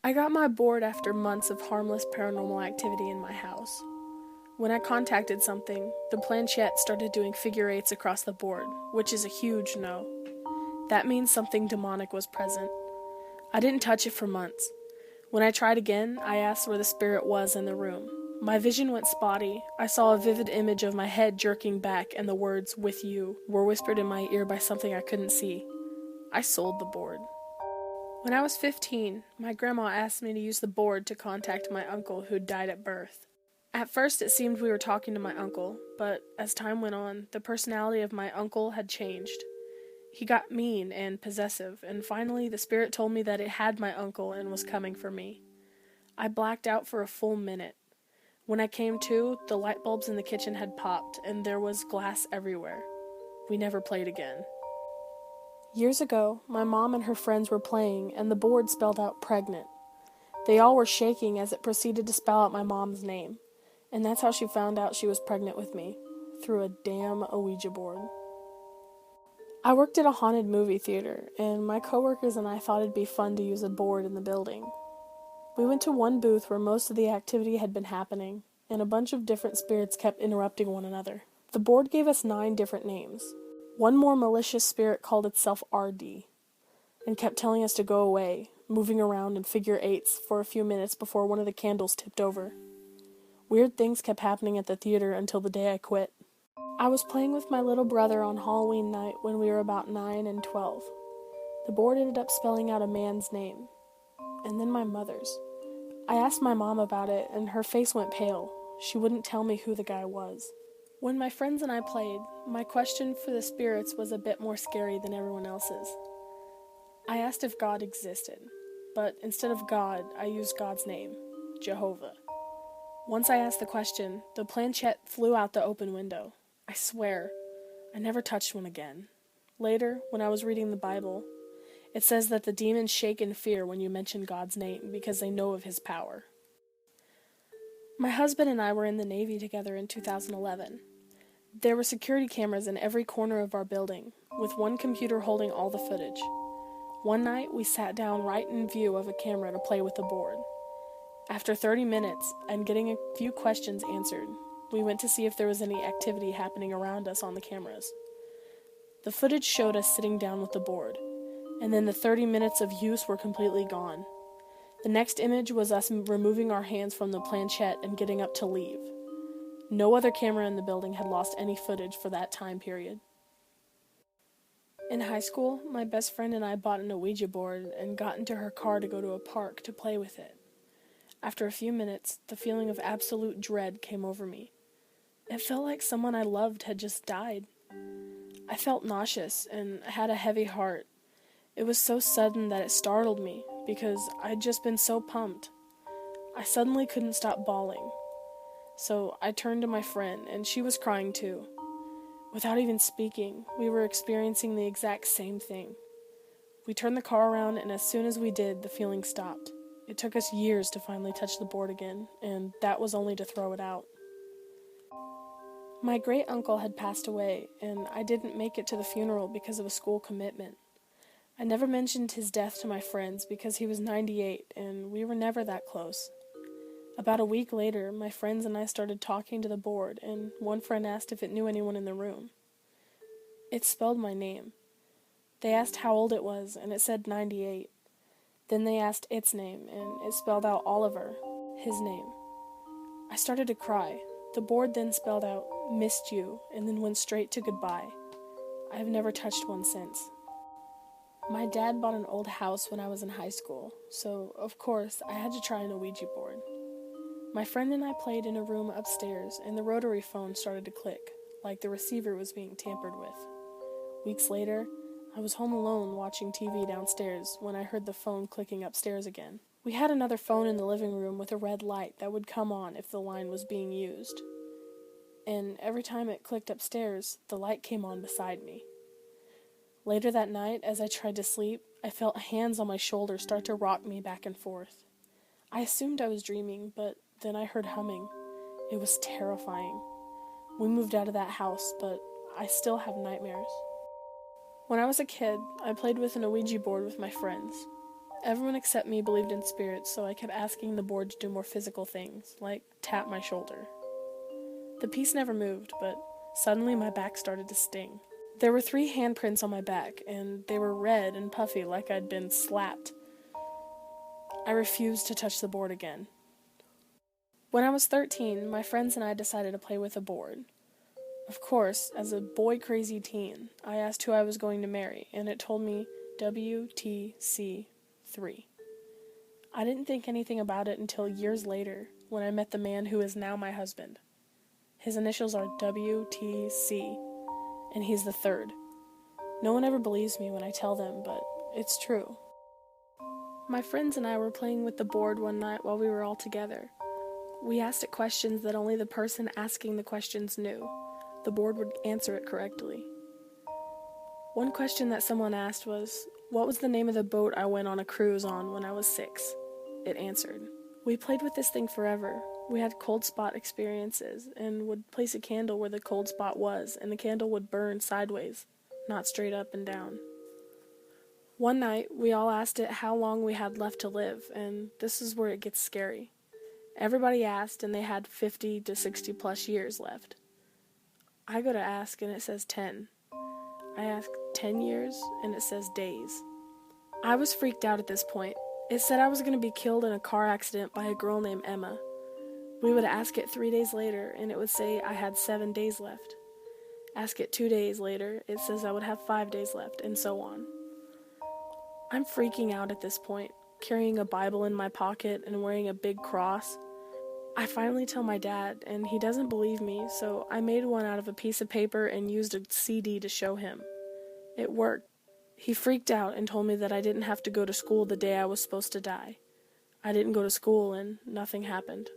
I got my board after months of harmless paranormal activity in my house. When I contacted something, the planchette started doing figure eights across the board, which is a huge no. That means something demonic was present. I didn't touch it for months. When I tried again, I asked where the spirit was in the room. My vision went spotty. I saw a vivid image of my head jerking back, and the words, "with you," were whispered in my ear by something I couldn't see. I sold the board. When I was 15, my grandma asked me to use the board to contact my uncle who'd died at birth. At first it seemed we were talking to my uncle, but as time went on, the personality of my uncle had changed. He got mean and possessive, and finally the spirit told me that it had my uncle and was coming for me. I blacked out for a full minute. When I came to, the light bulbs in the kitchen had popped, and there was glass everywhere. We never played again. Years ago, my mom and her friends were playing, and the board spelled out pregnant. They all were shaking as it proceeded to spell out my mom's name, and that's how she found out she was pregnant with me, through a damn Ouija board. I worked at a haunted movie theater, and my coworkers and I thought it'd be fun to use a board in the building. We went to one booth where most of the activity had been happening, and a bunch of different spirits kept interrupting one another. The board gave us 9 different names. One more malicious spirit called itself RD, and kept telling us to go away, moving around in figure eights for a few minutes before one of the candles tipped over. Weird things kept happening at the theater until the day I quit. I was playing with my little brother on Halloween night when we were about 9 and 12. The board ended up spelling out a man's name, and then my mother's. I asked my mom about it, and her face went pale. She wouldn't tell me who the guy was. When my friends and I played, my question for the spirits was a bit more scary than everyone else's. I asked if God existed, but instead of God, I used God's name, Jehovah. Once I asked the question, the planchette flew out the open window. I swear, I never touched one again. Later, when I was reading the Bible, it says that the demons shake in fear when you mention God's name because they know of his power. My husband and I were in the Navy together in 2011. There were security cameras in every corner of our building, with one computer holding all the footage. One night, we sat down right in view of a camera to play with the board. After 30 minutes, and getting a few questions answered, we went to see if there was any activity happening around us on the cameras. The footage showed us sitting down with the board, and then the 30 minutes of use were completely gone. The next image was us removing our hands from the planchette and getting up to leave. No other camera in the building had lost any footage for that time period. In high school, my best friend and I bought an Ouija board and got into her car to go to a park to play with it. After a few minutes, the feeling of absolute dread came over me. It felt like someone I loved had just died. I felt nauseous and had a heavy heart. It was so sudden that it startled me, because I'd just been so pumped. I suddenly couldn't stop bawling. So I turned to my friend, and she was crying too. Without even speaking, we were experiencing the exact same thing. We turned the car around, and as soon as we did, the feeling stopped. It took us years to finally touch the board again, and that was only to throw it out. My great-uncle had passed away, and I didn't make it to the funeral because of a school commitment. I never mentioned his death to my friends because he was 98, and we were never that close. About a week later, my friends and I started talking to the board, and one friend asked if it knew anyone in the room. It spelled my name. They asked how old it was, and it said 98. Then they asked its name, and it spelled out Oliver, his name. I started to cry. The board then spelled out, "Missed you," and then went straight to goodbye. I have never touched one since. My dad bought an old house when I was in high school, so, of course, I had to try an Ouija board. My friend and I played in a room upstairs, and the rotary phone started to click, like the receiver was being tampered with. Weeks later, I was home alone watching TV downstairs when I heard the phone clicking upstairs again. We had another phone in the living room with a red light that would come on if the line was being used. And every time it clicked upstairs, the light came on beside me. Later that night, as I tried to sleep, I felt hands on my shoulders start to rock me back and forth. I assumed I was dreaming, but then I heard humming. It was terrifying. We moved out of that house, but I still have nightmares. When I was a kid, I played with an Ouija board with my friends. Everyone except me believed in spirits, so I kept asking the board to do more physical things, like tap my shoulder. The piece never moved, but suddenly my back started to sting. There were 3 handprints on my back, and they were red and puffy like I'd been slapped. I refused to touch the board again. When I was 13, my friends and I decided to play with a board. Of course, as a boy-crazy teen, I asked who I was going to marry, and it told me WTC3. I didn't think anything about it until years later, when I met the man who is now my husband. His initials are WTC, and he's the 3rd. No one ever believes me when I tell them, but it's true. My friends and I were playing with the board one night while we were all together. We asked it questions that only the person asking the questions knew. The board would answer it correctly. One question that someone asked was, "What was the name of the boat I went on a cruise on when I was 6?" It answered. We played with this thing forever. We had cold spot experiences and would place a candle where the cold spot was, and the candle would burn sideways, not straight up and down. One night, we all asked it how long we had left to live, and this is where it gets scary. Everybody asked, and they had 50 to 60 plus years left. I go to ask, and it says 10. I ask 10 years, and it says days. I was freaked out at this point. It said I was going to be killed in a car accident by a girl named Emma. We would ask it 3 days later, and it would say I had 7 days left. Ask it 2 days later, it says I would have 5 days left, and so on. I'm freaking out at this point, carrying a Bible in my pocket and wearing a big cross. I finally tell my dad, and he doesn't believe me, so I made one out of a piece of paper and used a CD to show him. It worked. He freaked out and told me that I didn't have to go to school the day I was supposed to die. I didn't go to school, and nothing happened.